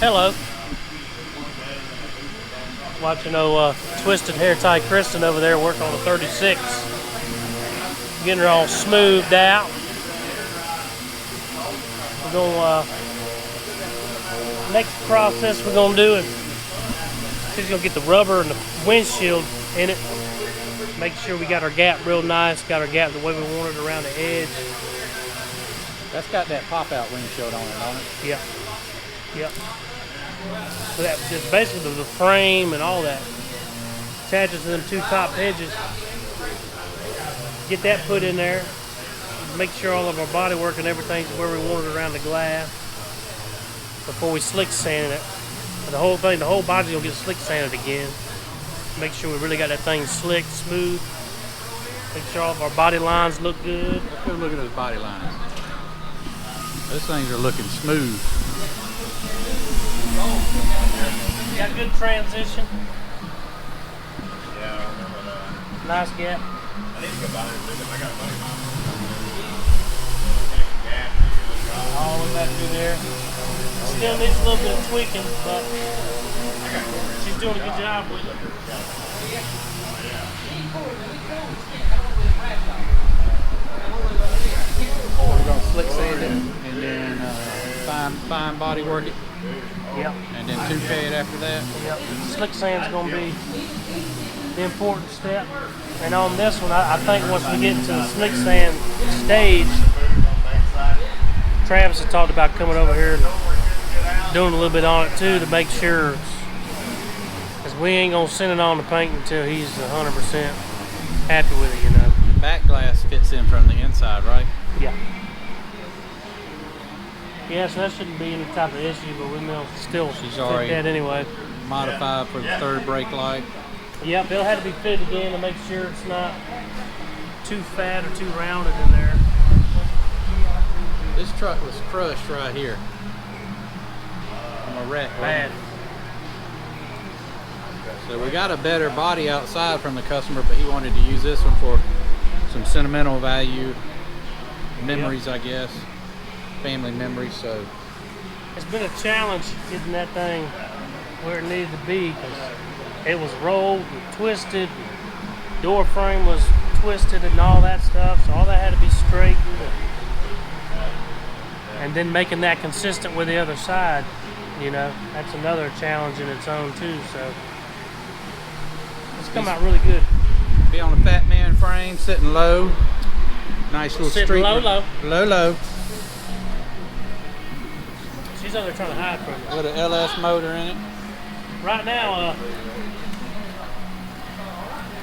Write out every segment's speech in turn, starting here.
Hello. Watching Twisted Hair Tie Kristen over there work on the 36. Getting her all smoothed out. We're going next process we're gonna do is she's gonna get the rubber and the windshield in it. Make sure we got our gap real nice, got our gap the way we want it around the edge. That's got that pop-out windshield on it, don't it? Yep. Yep. So that just basically the frame and all that attaches to them two top edges. Get that put in there. Make sure all of our body work and everything's where we want it around the glass before we slick sand it. And the whole body's gonna get slick sanded again. Make sure we really got that thing slick, smooth. Make sure all of our body lines look good. Let's go look at those body lines. Those things are looking smooth. Got good transition. Yeah, I remember that. Nice gap. I need to go by there and visit. I got money. All the way back through there. Still needs a little bit of tweaking, but she's doing a good job with it. We're going to slick sand it and then fine body work it. Yep. And then 2K it after that. Yep. Slick sand's going to be the important step. And on this one, I think once we get to the slick sand stage, Travis had talked about coming over here and doing a little bit on it too to make sure, because we ain't going to send it on the paint until he's 100% happy with it, you know. Back glass fits in from the inside, right? Yeah. Yeah, so that shouldn't be any type of issue, but we will still fit that anyway. Modified for the third brake light. Yep, it'll have to be fitted again to make sure it's not too fat or too rounded in there. This truck was crushed right here. From a wreck. Bad. So we got a better body outside from the customer, but he wanted to use this one for some sentimental value, memories, I guess, family memories. So it's been a challenge getting that thing where it needed to be, because it was rolled and twisted, door frame was twisted and all that stuff, so all that had to be straightened, and then making that consistent with the other side, you know, that's another challenge in its own too. So it's come out really good. Be on a fat man frame, sitting low, nice little sitting street. Low. She's over there trying to hide from it. With an LS motor in it. Right now,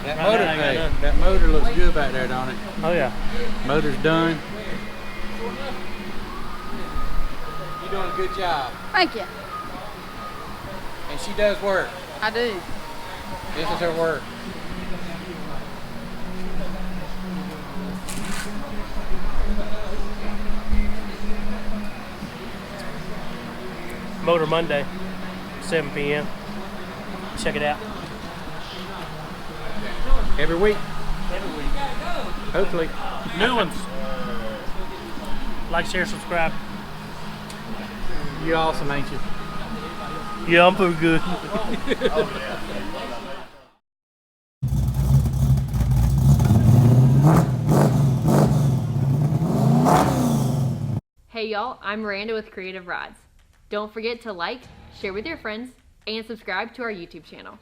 that motor looks good back there, don't it? Oh yeah. Motor's done. You're doing a good job. Thank you. And she does work. I do. This is her work. Motor Monday, 7 p.m. Check it out. Every week. Every week. Hopefully. New ones. Like, share, subscribe. You're awesome, ain't you? Yeah, I'm pretty good. Hey y'all, I'm Miranda with Creative Rods. Don't forget to like, share with your friends, and subscribe to our YouTube channel.